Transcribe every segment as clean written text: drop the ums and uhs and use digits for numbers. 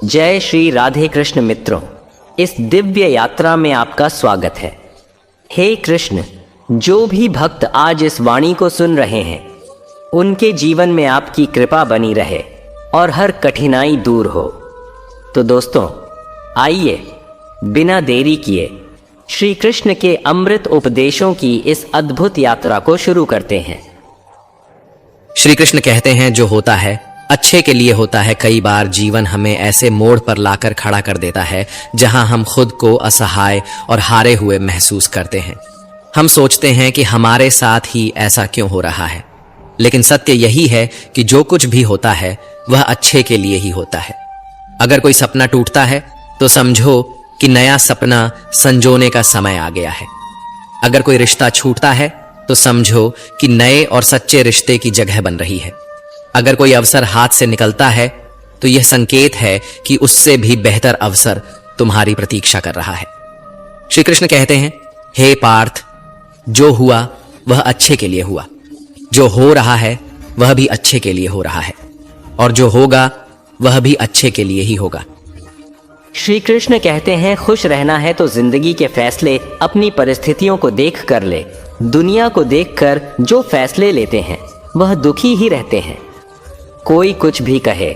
जय श्री राधे कृष्ण मित्रों, इस दिव्य यात्रा में आपका स्वागत है। हे कृष्ण, जो भी भक्त आज इस वाणी को सुन रहे हैं उनके जीवन में आपकी कृपा बनी रहे और हर कठिनाई दूर हो। तो दोस्तों, आइए बिना देरी किए श्री कृष्ण के अमृत उपदेशों की इस अद्भुत यात्रा को शुरू करते हैं। श्री कृष्ण कहते हैं, जो होता है अच्छे के लिए होता है। कई बार जीवन हमें ऐसे मोड़ पर लाकर खड़ा कर देता है जहां हम खुद को असहाय और हारे हुए महसूस करते हैं। हम सोचते हैं कि हमारे साथ ही ऐसा क्यों हो रहा है, लेकिन सत्य यही है कि जो कुछ भी होता है वह अच्छे के लिए ही होता है। अगर कोई सपना टूटता है तो समझो कि नया सपना संजोने का समय आ गया है। अगर कोई रिश्ता छूटता है तो समझो कि नए और सच्चे रिश्ते की जगह बन रही है। अगर कोई अवसर हाथ से निकलता है तो यह संकेत है कि उससे भी बेहतर अवसर तुम्हारी प्रतीक्षा कर रहा है। श्री कृष्ण कहते हैं, हे पार्थ, जो हुआ वह अच्छे के लिए हुआ, जो हो रहा है वह भी अच्छे के लिए हो रहा है, और जो होगा वह भी अच्छे के लिए ही होगा। श्री कृष्ण कहते हैं, खुश रहना है तो जिंदगी के फैसले अपनी परिस्थितियों को देख कर ले। दुनिया को देखकर जो फैसले लेते हैं वह दुखी ही रहते हैं। कोई कुछ भी कहे,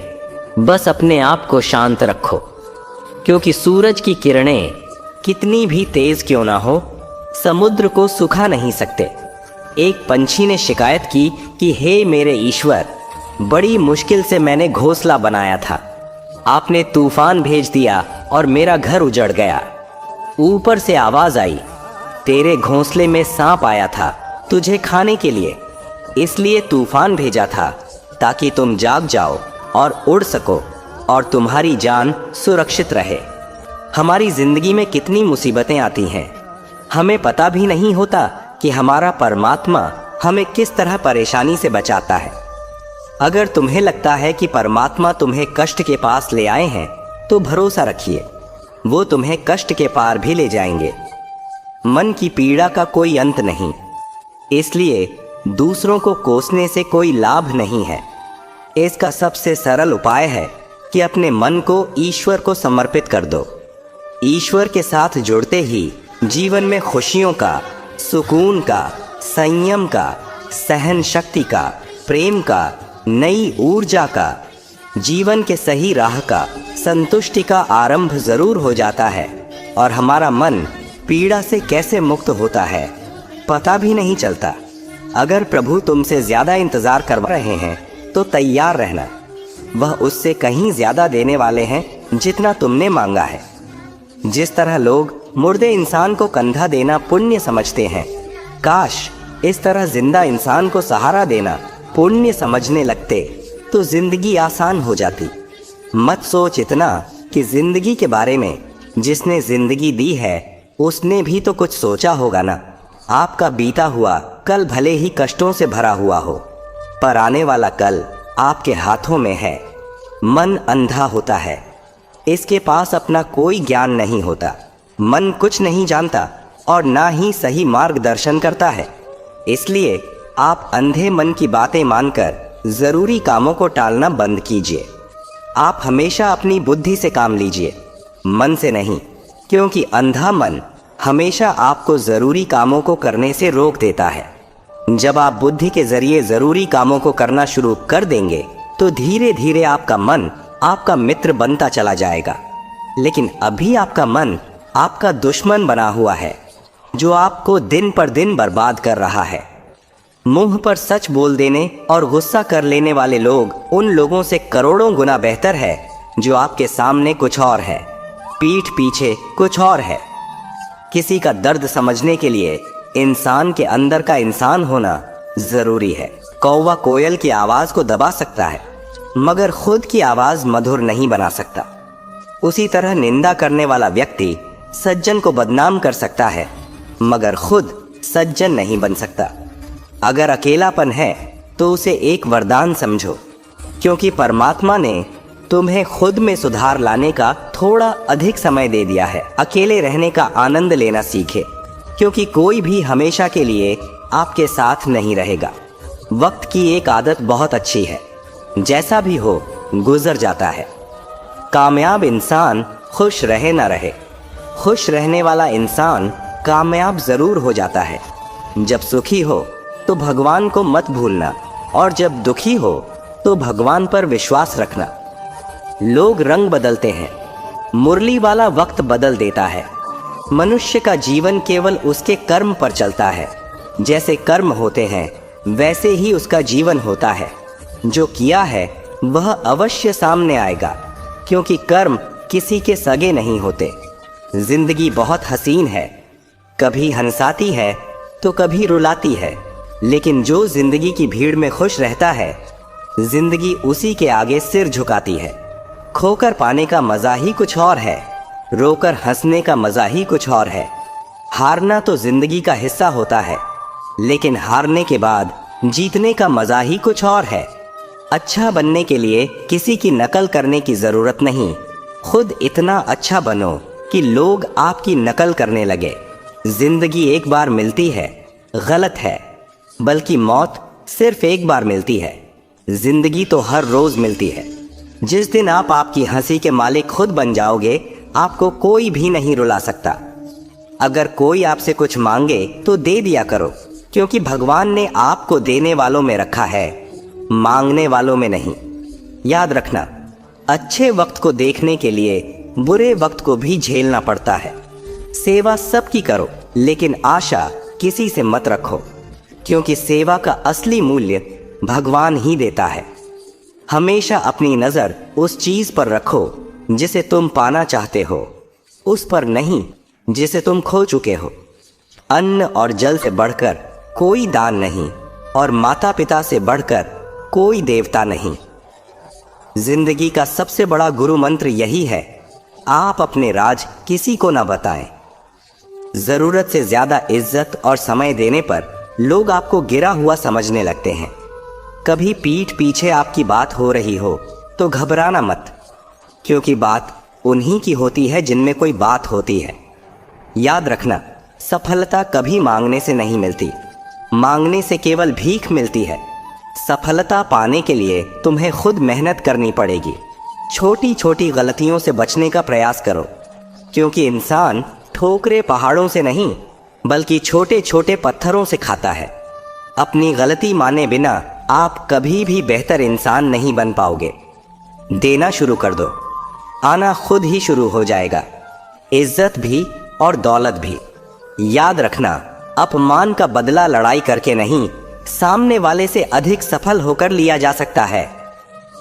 बस अपने आप को शांत रखो, क्योंकि सूरज की किरणें कितनी भी तेज क्यों ना हो, समुद्र को सुखा नहीं सकते। एक पंछी ने शिकायत की कि हे मेरे ईश्वर, बड़ी मुश्किल से मैंने घोंसला बनाया था, आपने तूफान भेज दिया और मेरा घर उजड़ गया। ऊपर से आवाज आई, तेरे घोंसले में सांप आया था तुझे खाने के लिए, इसलिए तूफान भेजा था ताकि तुम जाग जाओ और उड़ सको और तुम्हारी जान सुरक्षित रहे। हमारी जिंदगी में कितनी मुसीबतें आती हैं, हमें पता भी नहीं होता कि हमारा परमात्मा हमें किस तरह परेशानी से बचाता है। अगर तुम्हें लगता है कि परमात्मा तुम्हें कष्ट के पास ले आए हैं तो भरोसा रखिए, वो तुम्हें कष्ट के पार भी ले जाएंगे। मन की पीड़ा का कोई अंत नहीं, इसलिए दूसरों को कोसने से कोई लाभ नहीं है। इसका सबसे सरल उपाय है कि अपने मन को ईश्वर को समर्पित कर दो। ईश्वर के साथ जुड़ते ही जीवन में खुशियों का, सुकून का, संयम का, सहन शक्ति का, प्रेम का, नई ऊर्जा का, जीवन के सही राह का, संतुष्टि का आरंभ जरूर हो जाता है और हमारा मन पीड़ा से कैसे मुक्त होता है पता भी नहीं चलता। अगर प्रभु तुमसे ज्यादा इंतजार करवा रहे हैं तो तैयार रहना, वह उससे कहीं ज्यादा देने वाले हैं जितना तुमने मांगा है। जिस तरह लोग मुर्दे इंसान को कंधा देना पुण्य समझते हैं, काश इस तरह जिंदा इंसान को सहारा देना पुण्य समझने लगते तो जिंदगी आसान हो जाती। मत सोच इतना कि जिंदगी के बारे में जिसने जिंदगी दी है उसने भी तो कुछ सोचा होगा ना। आपका बीता हुआ कल भले ही कष्टों से भरा हुआ हो, पर आने वाला कल आपके हाथों में है। मन अंधा होता है, इसके पास अपना कोई ज्ञान नहीं होता। मन कुछ नहीं जानता और ना ही सही मार्गदर्शन करता है, इसलिए आप अंधे मन की बातें मानकर जरूरी कामों को टालना बंद कीजिए। आप हमेशा अपनी बुद्धि से काम लीजिए, मन से नहीं, क्योंकि अंधा मन हमेशा आपको जरूरी कामों को करने से रोक देता है। जब आप बुद्धि के जरिए जरूरी कामों को करना शुरू कर देंगे तो धीरे धीरे आपका मन आपका मित्र बनता चला जाएगा। लेकिन अभी आपका मन आपका दुश्मन बना हुआ है, जो आपको दिन पर दिन बर्बाद कर रहा है। मुंह पर सच बोल देने और गुस्सा कर लेने वाले लोग उन लोगों से करोड़ों गुना बेहतर है जो आपके सामने कुछ और है, पीठ पीछे कुछ और है। किसी का दर्द समझने के लिए इंसान के अंदर का इंसान होना जरूरी है। कौवा कोयल की आवाज को दबा सकता है मगर खुद की आवाज मधुर नहीं बना सकता। उसी तरह निंदा करने वाला व्यक्ति सज्जन को बदनाम कर सकता है मगर खुद सज्जन नहीं बन सकता। अगर अकेलापन है तो उसे एक वरदान समझो, क्योंकि परमात्मा ने तुम्हें खुद में सुधार लाने का थोड़ा अधिक समय दे दिया है। अकेले रहने का आनंद लेना सीखे, क्योंकि कोई भी हमेशा के लिए आपके साथ नहीं रहेगा। वक्त की एक आदत बहुत अच्छी है, जैसा भी हो गुजर जाता है। कामयाब इंसान खुश रहे ना रहे, खुश रहने वाला इंसान कामयाब जरूर हो जाता है। जब सुखी हो तो भगवान को मत भूलना, और जब दुखी हो तो भगवान पर विश्वास रखना। लोग रंग बदलते हैं, मुरली वाला वक्त बदल देता है। मनुष्य का जीवन केवल उसके कर्म पर चलता है। जैसे कर्म होते हैं वैसे ही उसका जीवन होता है। जो किया है वह अवश्य सामने आएगा, क्योंकि कर्म किसी के सगे नहीं होते। जिंदगी बहुत हसीन है, कभी हंसाती है तो कभी रुलाती है, लेकिन जो जिंदगी की भीड़ में खुश रहता है, जिंदगी उसी के आगे सिर झुकाती है। खोकर पाने का मजा ही कुछ और है, रोकर हंसने का मजा ही कुछ और है। हारना तो जिंदगी का हिस्सा होता है, लेकिन हारने के बाद जीतने का मजा ही कुछ और है। अच्छा बनने के लिए किसी की नकल करने की जरूरत नहीं, खुद इतना अच्छा बनो कि लोग आपकी नकल करने लगे। जिंदगी एक बार मिलती है, गलत है, बल्कि मौत सिर्फ एक बार मिलती है। जिंदगी तो हर रोज मिलती है। जिस दिन आप आपकी हंसी के मालिक खुद बन जाओगे, आपको कोई भी नहीं रुला सकता। अगर कोई आपसे कुछ मांगे तो दे दिया करो, क्योंकि भगवान ने आपको देने वालों में रखा है, मांगने वालों में नहीं। याद रखना, अच्छे वक्त को देखने के लिए बुरे वक्त को भी झेलना पड़ता है। सेवा सबकी करो, लेकिन आशा किसी से मत रखो, क्योंकि सेवा का असली मूल्य भगवान ही देता है। हमेशा अपनी नजर उस चीज पर रखो जिसे तुम पाना चाहते हो, उस पर नहीं जिसे तुम खो चुके हो। अन्न और जल से बढ़कर कोई दान नहीं, और माता पिता से बढ़कर कोई देवता नहीं। जिंदगी का सबसे बड़ा गुरु मंत्र यही है, आप अपने राज किसी को ना बताएं। जरूरत से ज्यादा इज्जत और समय देने पर लोग आपको गिरा हुआ समझने लगते हैं। कभी पीठ पीछे आपकी बात हो रही हो तो घबराना मत, क्योंकि बात उन्हीं की होती है जिनमें कोई बात होती है। याद रखना, सफलता कभी मांगने से नहीं मिलती, मांगने से केवल भीख मिलती है। सफलता पाने के लिए तुम्हें खुद मेहनत करनी पड़ेगी। छोटी छोटी गलतियों से बचने का प्रयास करो, क्योंकि इंसान ठोकरे पहाड़ों से नहीं बल्कि छोटे छोटे पत्थरों से खाता है। अपनी गलती माने बिना आप कभी भी बेहतर इंसान नहीं बन पाओगे। देना शुरू कर दो, आना खुद ही शुरू हो जाएगा, इज्जत भी और दौलत भी। याद रखना, अपमान का बदला लड़ाई करके नहीं, सामने वाले से अधिक सफल होकर लिया जा सकता है।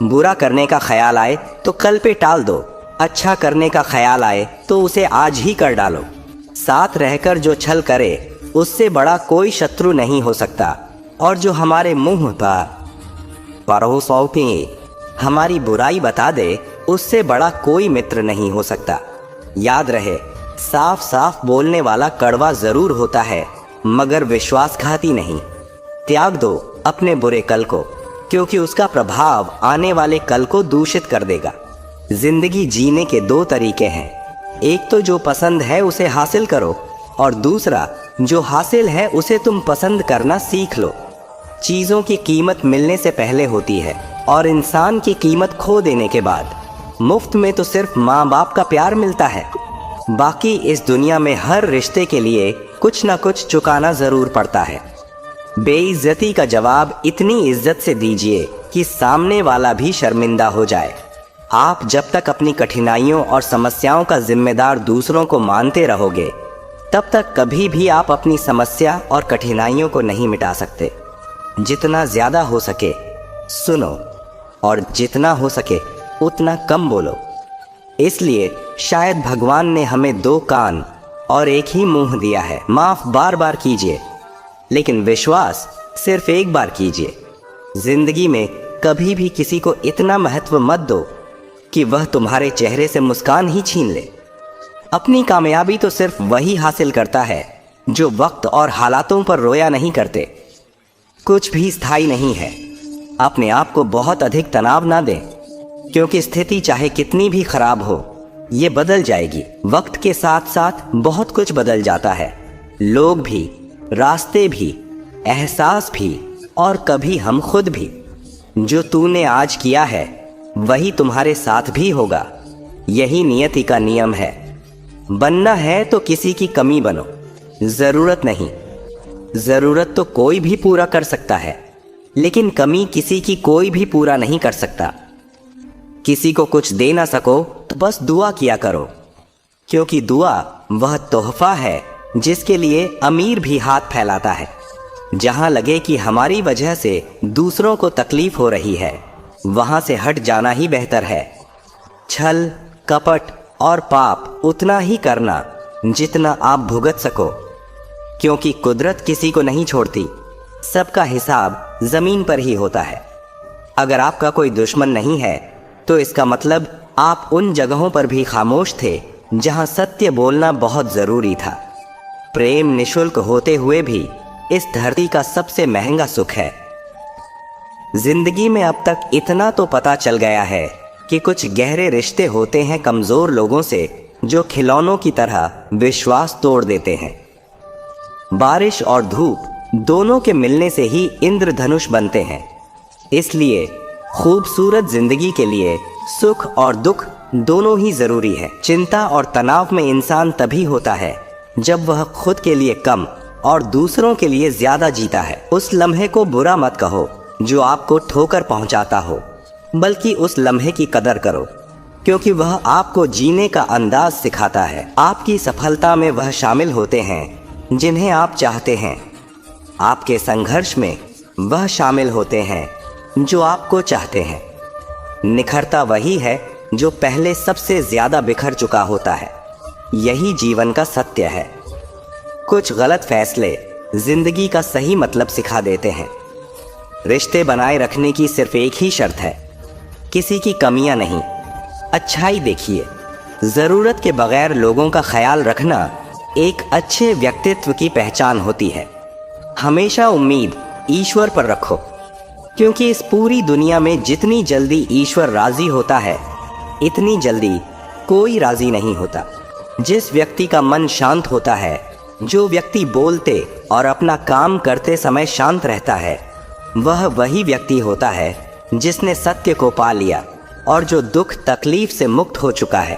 बुरा करने का ख्याल आए तो कल पे टाल दो, अच्छा करने का ख्याल आए तो उसे आज ही कर डालो। साथ रहकर जो छल करे उससे बड़ा कोई शत्रु नहीं हो सकता, और जो हमारे मुंह पर परोसों पे हमारी बुराई बता दे उससे बड़ा कोई मित्र नहीं हो सकता। याद रहे, साफ साफ बोलने वाला कड़वा जरूर होता है, मगर विश्वासघाती नहीं। त्याग दो अपने बुरे कल को, क्योंकि उसका प्रभाव आने वाले कल को दूषित कर देगा। जिंदगी जीने के दो तरीके हैं, एक तो जो पसंद है उसे हासिल करो, और दूसरा जो हासिल है उसे तुम पसंद करना सीख लो। चीज़ों की कीमत मिलने से पहले होती है, और इंसान की कीमत खो देने के बाद। मुफ्त में तो सिर्फ माँ बाप का प्यार मिलता है, बाकी इस दुनिया में हर रिश्ते के लिए कुछ ना कुछ चुकाना जरूर पड़ता है। बेइज्जती का जवाब इतनी इज्जत से दीजिए कि सामने वाला भी शर्मिंदा हो जाए। आप जब तक अपनी कठिनाइयों और समस्याओं का जिम्मेदार दूसरों को मानते रहोगे, तब तक कभी भी आप अपनी समस्या और कठिनाइयों को नहीं मिटा सकते। जितना ज्यादा हो सके सुनो, और जितना हो सके उतना कम बोलो। इसलिए शायद भगवान ने हमें दो कान और एक ही मुंह दिया है। माफ बार बार कीजिए, लेकिन विश्वास सिर्फ एक बार कीजिए। जिंदगी में कभी भी किसी को इतना महत्व मत दो कि वह तुम्हारे चेहरे से मुस्कान ही छीन ले। अपनी कामयाबी तो सिर्फ वही हासिल करता है जो वक्त और हालातों पर रोया नहीं करते। कुछ भी स्थायी नहीं है। अपने आप को बहुत अधिक तनाव ना दें, क्योंकि स्थिति चाहे कितनी भी खराब हो, ये बदल जाएगी। वक्त के साथ साथ बहुत कुछ बदल जाता है, लोग भी, रास्ते भी, एहसास भी, और कभी हम खुद भी। जो तूने आज किया है वही तुम्हारे साथ भी होगा। यही नियति का नियम है। बनना है तो किसी की कमी बनो, जरूरत नहीं। जरूरत तो कोई भी पूरा कर सकता है, लेकिन कमी किसी की कोई भी पूरा नहीं कर सकता। किसी को कुछ दे ना सको तो बस दुआ किया करो, क्योंकि दुआ वह तोहफा है जिसके लिए अमीर भी हाथ फैलाता है। जहां लगे कि हमारी वजह से दूसरों को तकलीफ हो रही है, वहां से हट जाना ही बेहतर है। छल, कपट और पाप उतना ही करना जितना आप भुगत सको, क्योंकि कुदरत किसी को नहीं छोड़ती। सबका हिसाब जमीन पर ही होता है। अगर आपका कोई दुश्मन नहीं है तो इसका मतलब आप उन जगहों पर भी खामोश थे जहां सत्य बोलना बहुत जरूरी था। प्रेम निशुल्क होते हुए भी इस धरती का सबसे महंगा सुख है। जिंदगी में अब तक इतना तो पता चल गया है कि कुछ गहरे रिश्ते होते हैं कमजोर लोगों से, जो खिलौनों की तरह विश्वास तोड़ देते हैं। बारिश और धूप दोनों के मिलने से ही इंद्रधनुष बनते हैं। इसलिए खूबसूरत जिंदगी के लिए सुख और दुख दोनों ही जरूरी है। चिंता और तनाव में इंसान तभी होता है जब वह खुद के लिए कम और दूसरों के लिए ज्यादा जीता है। उस लम्हे को बुरा मत कहो जो आपको ठोकर पहुंचाता हो, बल्कि उस लम्हे की कदर करो, क्योंकि वह आपको जीने का अंदाज सिखाता है। आपकी सफलता में वह शामिल होते हैं जिन्हें आप चाहते हैं। आपके संघर्ष में वह शामिल होते हैं जो आपको चाहते हैं। निखरता वही है जो पहले सबसे ज्यादा बिखर चुका होता है। यही जीवन का सत्य है। कुछ गलत फैसले जिंदगी का सही मतलब सिखा देते हैं। रिश्ते बनाए रखने की सिर्फ एक ही शर्त है, किसी की कमियां नहीं, अच्छाई देखिए। जरूरत के बगैर लोगों का ख्याल रखना एक अच्छे व्यक्तित्व की पहचान होती है। हमेशा उम्मीद ईश्वर पर रखो, क्योंकि इस पूरी दुनिया में जितनी जल्दी ईश्वर राजी होता है, इतनी जल्दी कोई राजी नहीं होता। जिस व्यक्ति का मन शांत होता है, जो व्यक्ति बोलते और अपना काम करते समय शांत रहता है, वह वही व्यक्ति होता है जिसने सत्य को पा लिया और जो दुख तकलीफ से मुक्त हो चुका है।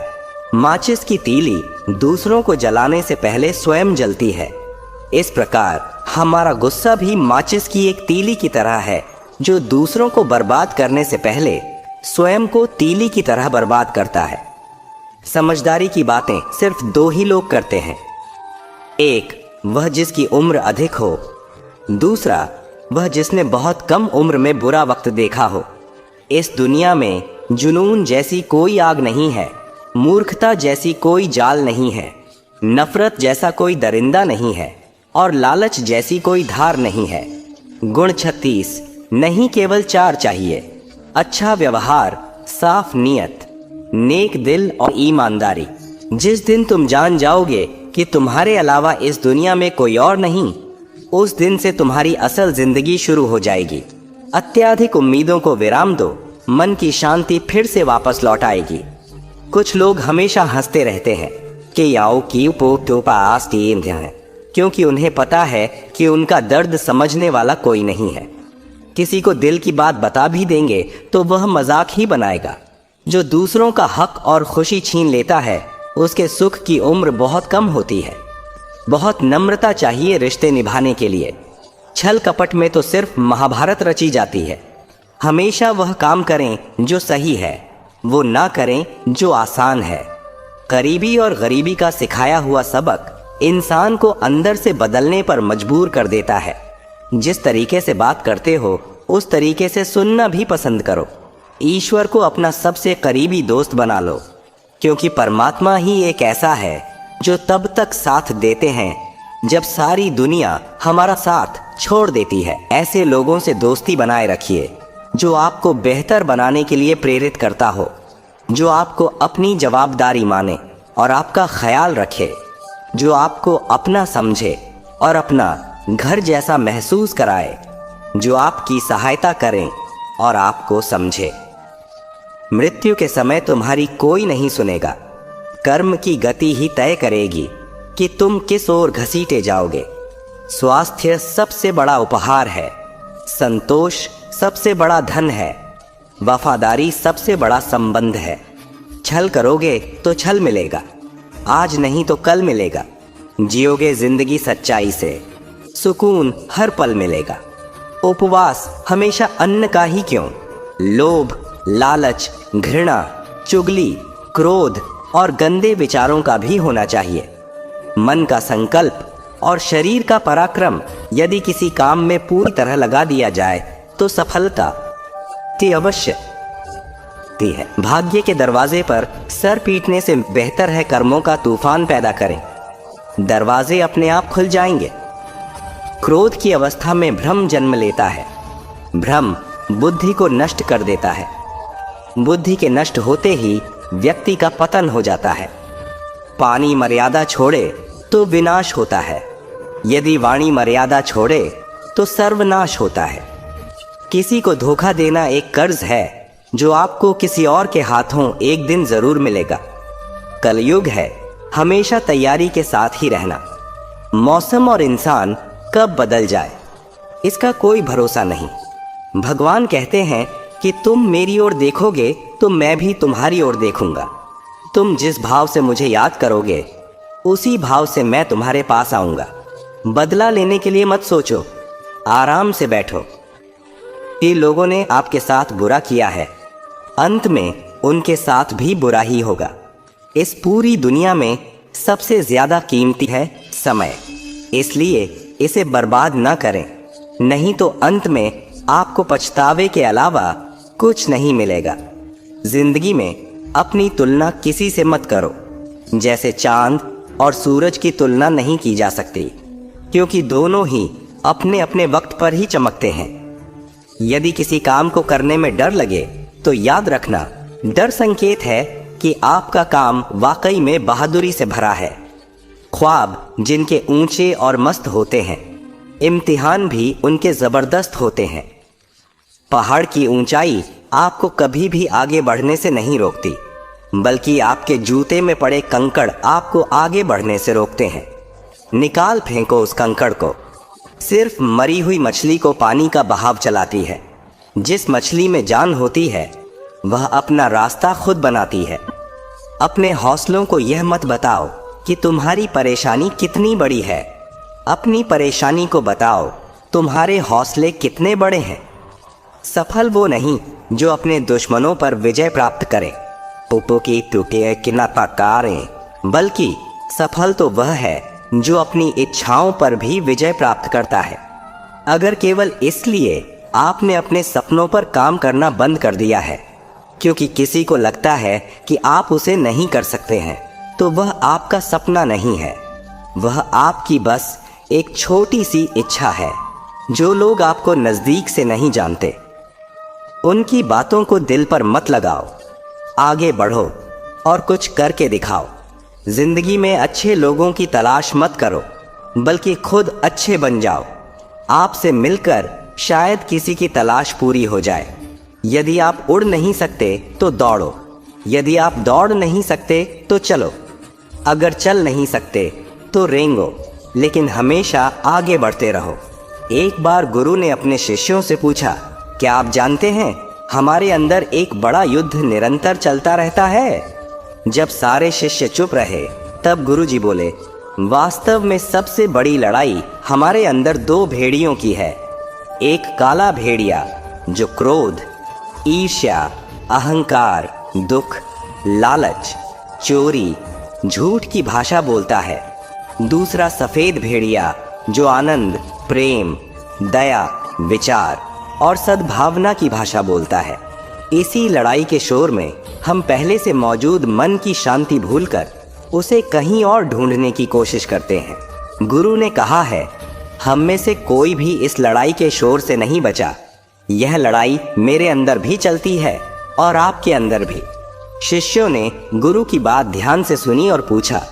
माचिस की तीली दूसरों को जलाने से पहले स्वयं जलती है। इस प्रकार हमारा गुस्सा भी माचिस की एक तीली की तरह है, जो दूसरों को बर्बाद करने से पहले स्वयं को तीली की तरह बर्बाद करता है। समझदारी की बातें सिर्फ दो ही लोग करते हैं। एक वह जिसकी उम्र अधिक हो, दूसरा वह जिसने बहुत कम उम्र में बुरा वक्त देखा हो। इस दुनिया में जुनून जैसी कोई आग नहीं है, मूर्खता जैसी कोई जाल नहीं है, नफरत जैसा कोई दरिंदा नहीं है और लालच जैसी कोई धार नहीं है। गुण 36 नहीं, केवल 4 चाहिए। अच्छा व्यवहार, साफ नीयत, नेक दिल और ईमानदारी। जिस दिन तुम जान जाओगे कि तुम्हारे अलावा इस दुनिया में कोई और नहीं, उस दिन से तुम्हारी असल जिंदगी शुरू हो जाएगी। अत्याधिक उम्मीदों को विराम दो, मन की शांति फिर से वापस लौट आएगी। कुछ लोग हमेशा हंसते रहते हैं कि याओ की पोटो पास तीन हैं, क्योंकि उन्हें पता है कि उनका दर्द समझने वाला कोई नहीं है। किसी को दिल की बात बता भी देंगे तो वह मजाक ही बनाएगा। जो दूसरों का हक और खुशी छीन लेता है, उसके सुख की उम्र बहुत कम होती है। बहुत नम्रता चाहिए रिश्ते निभाने के लिए। छल कपट में तो सिर्फ महाभारत रची जाती है। हमेशा वह काम करें जो सही है, वो ना करें जो आसान है। करीबी और गरीबी का सिखाया हुआ सबक इंसान को अंदर से बदलने पर मजबूर कर देता है। जिस तरीके से बात करते हो, उस तरीके से सुनना भी पसंद करो। ईश्वर को अपना सबसे करीबी दोस्त बना लो, क्योंकि परमात्मा ही एक ऐसा है जो तब तक साथ देते हैं जब सारी दुनिया हमारा साथ छोड़ देती है। ऐसे लोगों से दोस्ती बनाए रखिए जो आपको बेहतर बनाने के लिए प्रेरित करता हो, जो आपको अपनी जवाबदारी माने और आपका ख्याल रखे, जो आपको अपना समझे और अपना घर जैसा महसूस कराए, जो आपकी सहायता करें और आपको समझे। मृत्यु के समय तुम्हारी कोई नहीं सुनेगा। कर्म की गति ही तय करेगी कि तुम किस ओर घसीटे जाओगे। स्वास्थ्य सबसे बड़ा उपहार है, संतोष सबसे बड़ा धन है, वफादारी सबसे बड़ा संबंध है। छल करोगे तो छल मिलेगा, आज नहीं तो कल मिलेगा। जियोगे जिंदगी सच्चाई से, सुकून हर पल मिलेगा। उपवास हमेशा अन्न का ही क्यों, लोभ, लालच, घृणा, चुगली, क्रोध और गंदे विचारों का भी होना चाहिए। मन का संकल्प और शरीर का पराक्रम यदि किसी काम में पूरी तरह लगा दिया जाए तो सफलता की अवश्य है। भाग्य के दरवाजे पर सर पीटने से बेहतर है कर्मों का तूफान पैदा करें, दरवाजे अपने आप खुल जाएंगे। क्रोध की अवस्था में भ्रम जन्म लेता है, भ्रम बुद्धि को नष्ट कर देता है। बुद्धि के नष्ट होते ही व्यक्ति का पतन हो जाता है। पानी मर्यादा छोड़े तो विनाश होता है, यदि वाणी मर्यादा छोड़े तो सर्वनाश होता है। किसी को धोखा देना एक कर्ज है जो आपको किसी और के हाथों एक दिन जरूर मिलेगा। कलयुग है, हमेशा तैयारी के साथ ही रहना। मौसम और इंसान कब बदल जाए इसका कोई भरोसा नहीं। भगवान कहते हैं कि तुम मेरी ओर देखोगे तो मैं भी तुम्हारी ओर देखूंगा। तुम जिस भाव से मुझे याद करोगे उसी भाव से मैं तुम्हारे पास आऊंगा। बदला लेने के लिए मत सोचो, आराम से बैठो। ये लोगों ने आपके साथ बुरा किया है, अंत में उनके साथ भी बुरा ही होगा। इस पूरी दुनिया में सबसे ज्यादा कीमती है समय, इसलिए इसे बर्बाद ना करें, नहीं तो अंत में आपको पछतावे के अलावा कुछ नहीं मिलेगा। जिंदगी में अपनी तुलना किसी से मत करो, जैसे चांद और सूरज की तुलना नहीं की जा सकती, क्योंकि दोनों ही अपने अपने वक्त पर ही चमकते हैं। यदि किसी काम को करने में डर लगे तो याद रखना, डर संकेत है कि आपका काम वाकई में बहादुरी से भरा है। ख्वाब जिनके ऊंचे और मस्त होते हैं, इम्तिहान भी उनके जबरदस्त होते हैं। पहाड़ की ऊंचाई आपको कभी भी आगे बढ़ने से नहीं रोकती, बल्कि आपके जूते में पड़े कंकड़ आपको आगे बढ़ने से रोकते हैं। निकाल फेंको उस कंकड़ को। सिर्फ मरी हुई मछली को पानी का बहाव चलाती है। जिस मछली में जान होती है वह अपना रास्ता खुद बनाती है। अपने हौसलों को यह मत बताओ कि तुम्हारी परेशानी कितनी बड़ी है, अपनी परेशानी को बताओ तुम्हारे हौसले कितने बड़े हैं। सफल वो नहीं जो अपने दुश्मनों पर विजय प्राप्त करे, पुपो की टूटे किनारे, बल्कि सफल तो वह है जो अपनी इच्छाओं पर भी विजय प्राप्त करता है। अगर केवल इसलिए आपने अपने सपनों पर काम करना बंद कर दिया है क्योंकि किसी को लगता है कि आप उसे नहीं कर सकते हैं, तो वह आपका सपना नहीं है, वह आपकी बस एक छोटी सी इच्छा है। जो लोग आपको नजदीक से नहीं जानते उनकी बातों को दिल पर मत लगाओ, आगे बढ़ो और कुछ करके दिखाओ। जिंदगी में अच्छे लोगों की तलाश मत करो, बल्कि खुद अच्छे बन जाओ। आपसे मिलकर शायद किसी की तलाश पूरी हो जाए। यदि आप उड़ नहीं सकते तो दौड़ो, यदि आप दौड़ नहीं सकते तो चलो, अगर चल नहीं सकते तो रेंगो, लेकिन हमेशा आगे बढ़ते रहो। एक बार गुरु ने अपने शिष्यों से पूछा, क्या आप जानते हैं हमारे अंदर एक बड़ा युद्ध निरंतर चलता रहता है? जब सारे शिष्य चुप रहे तब गुरुजी बोले, वास्तव में सबसे बड़ी लड़ाई हमारे अंदर दो भेड़ियों की है। एक काला भेड़िया जो क्रोध, ईर्ष्या, अहंकार, दुख, लालच, चोरी, झूठ की भाषा बोलता है। दूसरा सफेद भेड़िया जो आनंद, प्रेम, दया, विचार और सद्भावना की भाषा बोलता है। इसी लड़ाई के शोर में हम पहले से मौजूद मन की शांति भूलकर उसे कहीं और ढूंढने की कोशिश करते हैं। गुरु ने कहा है, हम में से कोई भी इस लड़ाई के शोर से नहीं बचा। यह लड़ाई मेरे अंदर भी चलती है और आपके अंदर भी। शिष्यों ने गुरु की बात ध्यान से सुनी और पूछा,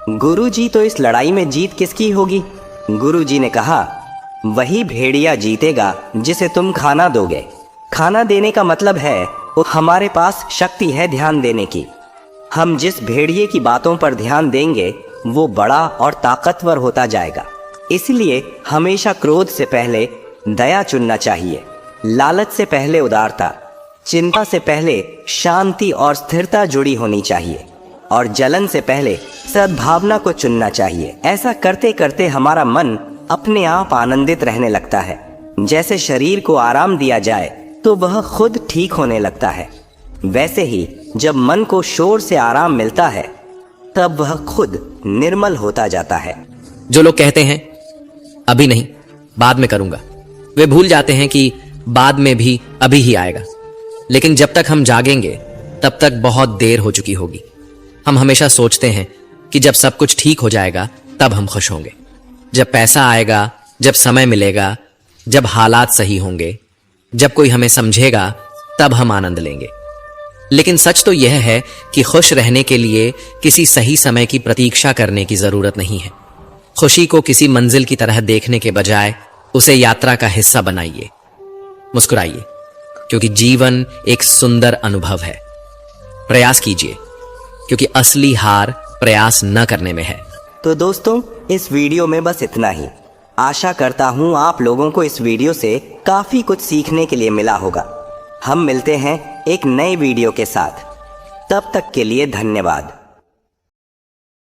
गुरु जी, तो इस लड़ाई में जीत किसकी होगी? गुरु जी ने कहा, वही भेड़िया जीतेगा जिसे तुम खाना दोगे। खाना देने का मतलब है वो हमारे पास शक्ति है ध्यान देने की। हम जिस भेड़िए की बातों पर ध्यान देंगे वो बड़ा और ताकतवर होता जाएगा। इसलिए हमेशा क्रोध से पहले दया चुनना चाहिए, लालच से पहले उदारता, चिंता से पहले शांति और स्थिरता जुड़ी होनी चाहिए और जलन से पहले सद्भावना को चुनना चाहिए। ऐसा करते करते हमारा मन अपने आप आनंदित रहने लगता है। जैसे शरीर को आराम दिया जाए तो वह खुद ठीक होने लगता है, वैसे ही जब मन को शोर से आराम मिलता है तब वह खुद निर्मल होता जाता है। जो लोग कहते हैं अभी नहीं, बाद में करूंगा, वे भूल जाते हैं कि बाद में भी अभी ही आएगा। लेकिन जब तक हम जागेंगे तब तक बहुत देर हो चुकी होगी। हम हमेशा सोचते हैं कि जब सब कुछ ठीक हो जाएगा तब हम खुश होंगे, जब पैसा आएगा, जब समय मिलेगा, जब हालात सही होंगे, जब कोई हमें समझेगा तब हम आनंद लेंगे। लेकिन सच तो यह है कि खुश रहने के लिए किसी सही समय की प्रतीक्षा करने की जरूरत नहीं है। खुशी को किसी मंजिल की तरह देखने के बजाय उसे यात्रा का हिस्सा बनाइए। मुस्कुराइए, क्योंकि जीवन एक सुंदर अनुभव है। प्रयास कीजिए, क्योंकि असली हार प्रयास न करने में है। तो दोस्तों, इस वीडियो में बस इतना ही। आशा करता हूँ आप लोगों को इस वीडियो से काफ़ी कुछ सीखने के लिए मिला होगा। हम मिलते हैं एक नए वीडियो के साथ। तब तक के लिए धन्यवाद।